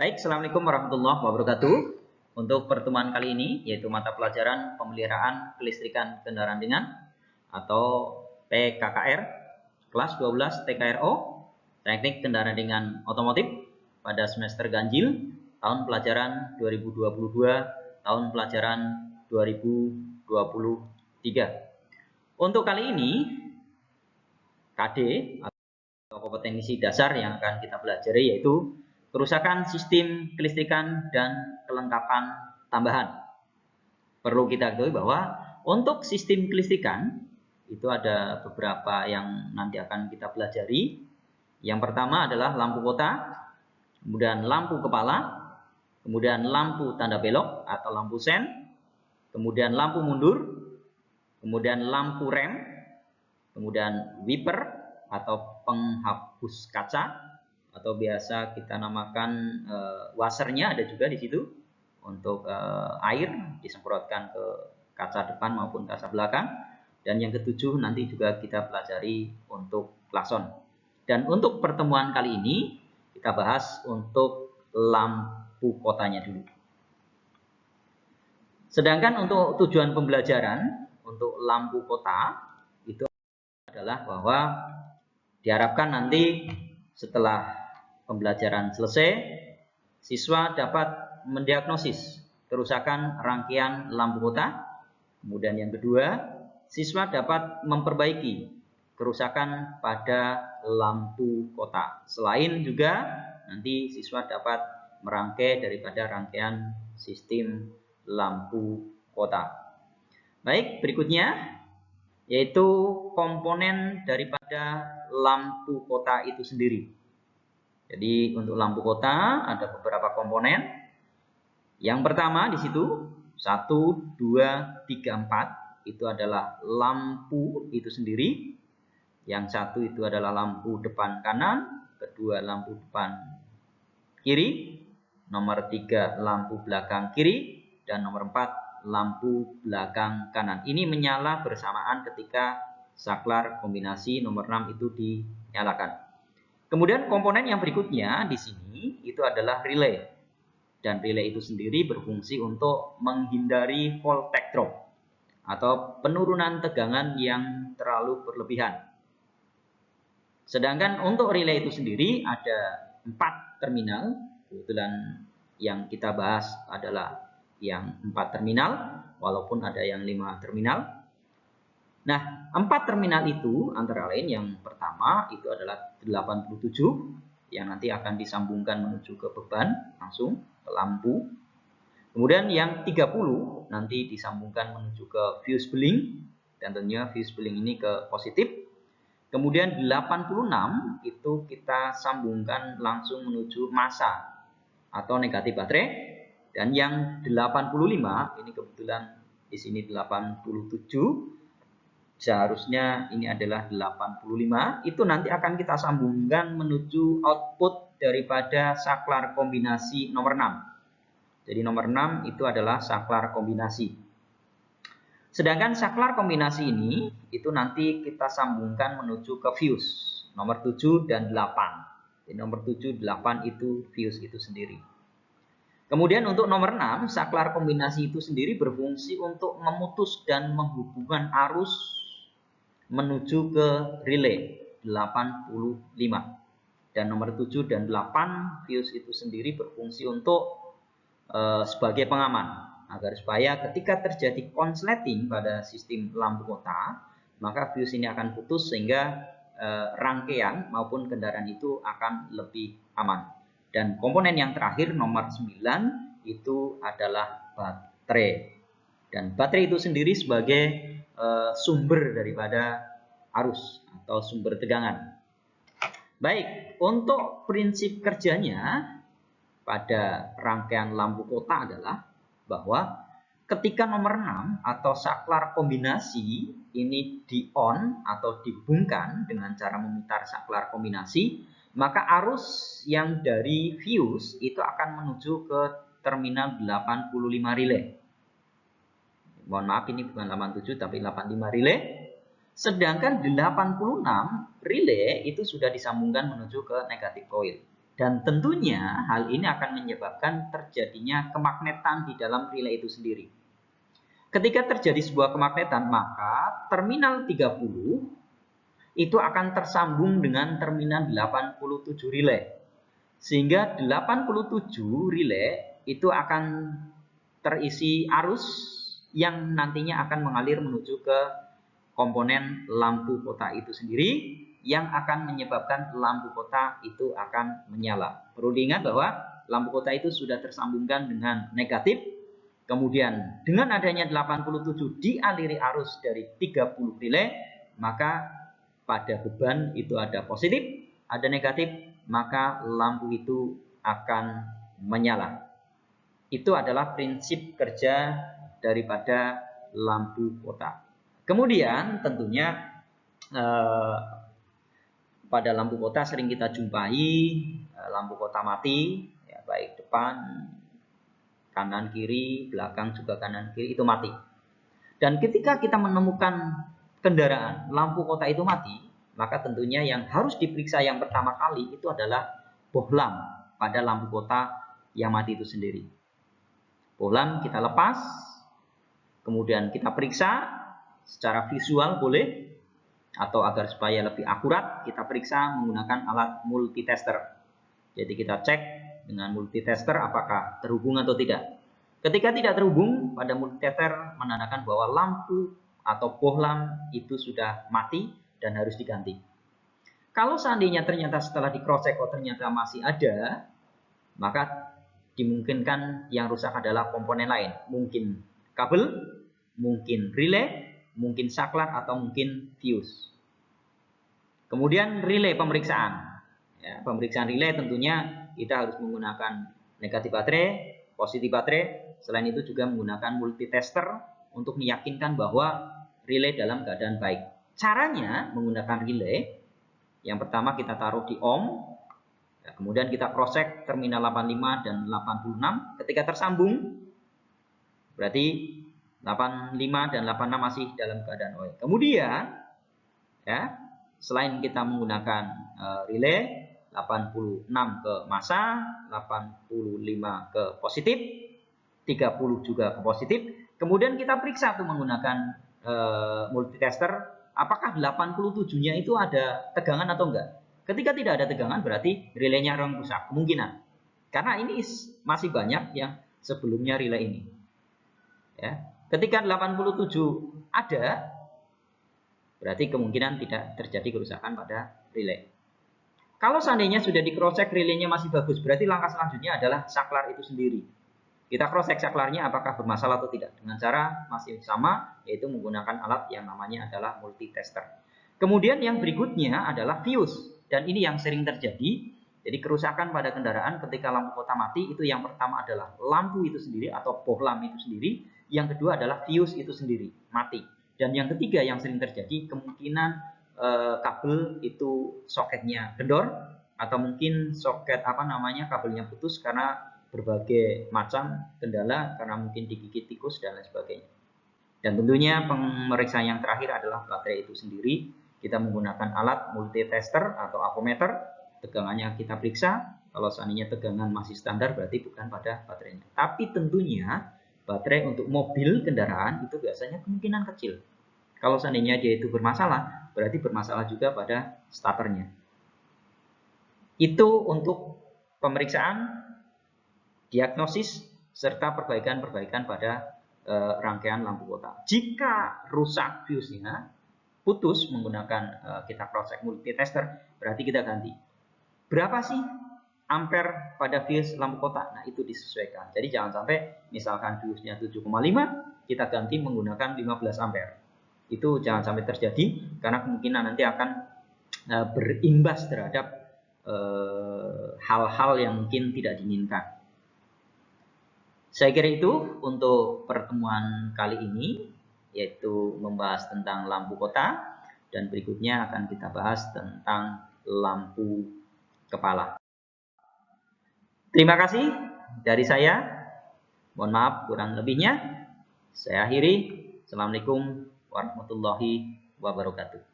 Baik, Assalamualaikum warahmatullahi wabarakatuh. Untuk pertemuan kali ini, yaitu mata pelajaran pemeliharaan kelistrikan kendaraan ringan atau PKKR, kelas 12 TKRO, Teknik Kendaraan Ringan Otomotif pada semester ganjil, tahun pelajaran 2022, tahun pelajaran 2023. Untuk kali ini, KD atau kompetensi dasar yang akan kita pelajari yaitu kerusakan sistem kelistrikan dan kelengkapan tambahan. Perlu kita ketahui bahwa untuk sistem kelistrikan itu ada beberapa yang nanti akan kita pelajari. Yang pertama adalah lampu kota, kemudian lampu kepala, kemudian lampu tanda belok atau lampu sen, kemudian lampu mundur, kemudian lampu rem, kemudian wiper atau penghapus kaca, atau biasa kita namakan washernya ada juga di situ untuk air disemprotkan ke kaca depan maupun kaca belakang. Dan yang ketujuh nanti juga kita pelajari untuk klakson. Dan untuk pertemuan kali ini kita bahas untuk lampu kotanya dulu. Sedangkan untuk tujuan pembelajaran untuk lampu kota itu adalah bahwa diharapkan nanti setelah pembelajaran selesai, siswa dapat mendiagnosis kerusakan rangkaian lampu kota. Kemudian yang kedua, siswa dapat memperbaiki kerusakan pada lampu kota. Selain juga nanti siswa dapat merangkai daripada rangkaian sistem lampu kota. Baik, berikutnya yaitu komponen daripada lampu kota itu sendiri. Jadi untuk lampu kota ada beberapa komponen. Yang pertama di situ 1, 2, 3, 4 itu adalah lampu itu sendiri. Yang satu itu adalah lampu depan kanan, kedua lampu depan kiri, nomor 3 lampu belakang kiri, dan nomor 4 lampu belakang kanan. Ini menyala bersamaan ketika saklar kombinasi nomor 6 itu dinyalakan. Kemudian komponen yang berikutnya di sini itu adalah relay. Dan relay itu sendiri berfungsi untuk menghindari voltage drop atau penurunan tegangan yang terlalu berlebihan. Sedangkan untuk relay itu sendiri ada 4 terminal. Kebetulan yang kita bahas adalah yang 4 terminal, walaupun ada yang 5 terminal. Nah, 4 terminal itu antara lain yang pertama itu adalah 87 yang nanti akan disambungkan menuju ke beban langsung ke lampu. Kemudian yang 30 nanti disambungkan menuju ke fuse beling, dan tentunya fuse beling ini ke positif. Kemudian 86 itu kita sambungkan langsung menuju massa atau negatif baterai. Dan yang 85 ini kebetulan di sini 87, seharusnya ini adalah 85, itu nanti akan kita sambungkan menuju output daripada saklar kombinasi nomor 6. Jadi nomor 6 itu adalah saklar kombinasi. Sedangkan saklar kombinasi ini itu nanti kita sambungkan menuju ke fuse nomor 7 dan 8. Jadi nomor 7, 8 itu fuse itu sendiri. Kemudian untuk nomor 6, saklar kombinasi itu sendiri berfungsi untuk memutus dan menghubungkan arus menuju ke relay 85. Dan nomor 7 dan 8 fuse itu sendiri berfungsi untuk sebagai pengaman agar supaya ketika terjadi konsleting pada sistem lampu kota, maka fuse ini akan putus sehingga rangkaian maupun kendaraan itu akan lebih aman. Dan komponen yang terakhir nomor 9 itu adalah baterai. Dan baterai itu sendiri sebagai sumber daripada arus atau sumber tegangan. Baik, untuk prinsip kerjanya pada rangkaian lampu kota adalah bahwa ketika nomor 6 atau saklar kombinasi ini di on atau dihubungkan dengan cara memutar saklar kombinasi, maka arus yang dari fuse itu akan menuju ke terminal 85 relay. Mohon maaf, ini bukan 87 tapi 85 relay. Sedangkan 86 relay itu sudah disambungkan menuju ke negatif coil. Dan tentunya hal ini akan menyebabkan terjadinya kemagnetan di dalam relay itu sendiri. Ketika terjadi sebuah kemagnetan, maka terminal 30 itu akan tersambung dengan terminal 87 relay. Sehingga 87 relay itu akan terisi arus yang nantinya akan mengalir menuju ke komponen lampu kota itu sendiri, yang akan menyebabkan lampu kota itu akan menyala. Perlu diingat bahwa lampu kota itu sudah tersambungkan dengan negatif. Kemudian dengan adanya 87 dialiri arus dari 30 relay, maka pada beban itu ada positif, ada negatif, maka lampu itu akan menyala. Itu adalah prinsip kerja daripada lampu kota. Kemudian tentunya pada lampu kota sering kita jumpai lampu kota mati, ya, baik depan, kanan, kiri, belakang juga kanan, kiri itu mati. Dan ketika kita menemukan kendaraan lampu kota itu mati, maka tentunya yang harus diperiksa yang pertama kali itu adalah bohlam pada lampu kota yang mati itu sendiri. Bohlam kita lepas, kemudian kita periksa secara visual boleh, atau agar supaya lebih akurat kita periksa menggunakan alat multitester. Jadi kita cek dengan multitester apakah terhubung atau tidak. Ketika tidak terhubung, pada multitester menandakan bahwa lampu atau bohlam itu sudah mati dan harus diganti. Kalau seandainya ternyata setelah di cross check ternyata masih ada, maka dimungkinkan yang rusak adalah komponen lain. Mungkin kabel, mungkin relay, mungkin saklar, atau mungkin fuse. Kemudian relay pemeriksaan. Ya, pemeriksaan relay tentunya kita harus menggunakan negatif baterai, positif baterai. Selain itu juga menggunakan multitester untuk meyakinkan bahwa relay dalam keadaan baik. Caranya menggunakan relay, yang pertama kita taruh di ohm, ya, kemudian kita cross check terminal 85 dan 86. Ketika tersambung, berarti 85 dan 86 masih dalam keadaan OE. Kemudian, ya, selain kita menggunakan relay 86 ke massa, 85 ke positif, 30 juga ke positif. Kemudian kita periksa tuh menggunakan multitester, apakah 87-nya itu ada tegangan atau enggak. Ketika tidak ada tegangan berarti relaynya rusak, kemungkinan. Karena ini masih banyak yang sebelumnya relay ini. Ya. Ketika 87 ada, berarti kemungkinan tidak terjadi kerusakan pada relay. Kalau seandainya sudah di cross check relaynya masih bagus, berarti langkah selanjutnya adalah saklar itu sendiri. Kita cross check saklarnya apakah bermasalah atau tidak. Dengan cara masih sama, yaitu menggunakan alat yang namanya adalah multitester. Kemudian yang berikutnya adalah fuse. Dan ini yang sering terjadi. Jadi kerusakan pada kendaraan ketika lampu kota mati, itu yang pertama adalah lampu itu sendiri atau bohlam itu sendiri. Yang kedua adalah fuse itu sendiri, mati. Dan yang ketiga yang sering terjadi, kemungkinan kabel itu soketnya kendor, atau mungkin soket kabelnya putus karena berbagai macam kendala, karena mungkin digigit tikus dan lain sebagainya. Dan tentunya pemeriksaan yang terakhir adalah baterai itu sendiri. Kita menggunakan alat multitester atau avometer, tegangannya kita periksa. Kalau seandainya tegangan masih standar berarti bukan pada baterainya. Tapi tentunya baterai untuk mobil kendaraan itu biasanya kemungkinan kecil. Kalau seandainya dia itu bermasalah, berarti bermasalah juga pada starternya. Itu untuk pemeriksaan, diagnosis, serta perbaikan-perbaikan pada rangkaian lampu kota. Jika rusak fuse-nya, putus menggunakan kita cross check multitester, berarti kita ganti. Berapa sih ampere pada fuse lampu kota? Nah, itu disesuaikan. Jadi jangan sampai misalkan fuse-nya 7,5, kita ganti menggunakan 15 ampere. Itu jangan sampai terjadi, karena kemungkinan nanti akan berimbas terhadap hal-hal yang mungkin tidak diinginkan. Saya kira itu untuk pertemuan kali ini, yaitu membahas tentang lampu kota, dan berikutnya akan kita bahas tentang lampu kepala. Terima kasih dari saya. Mohon maaf kurang lebihnya. Saya akhiri. Assalamualaikum warahmatullahi wabarakatuh.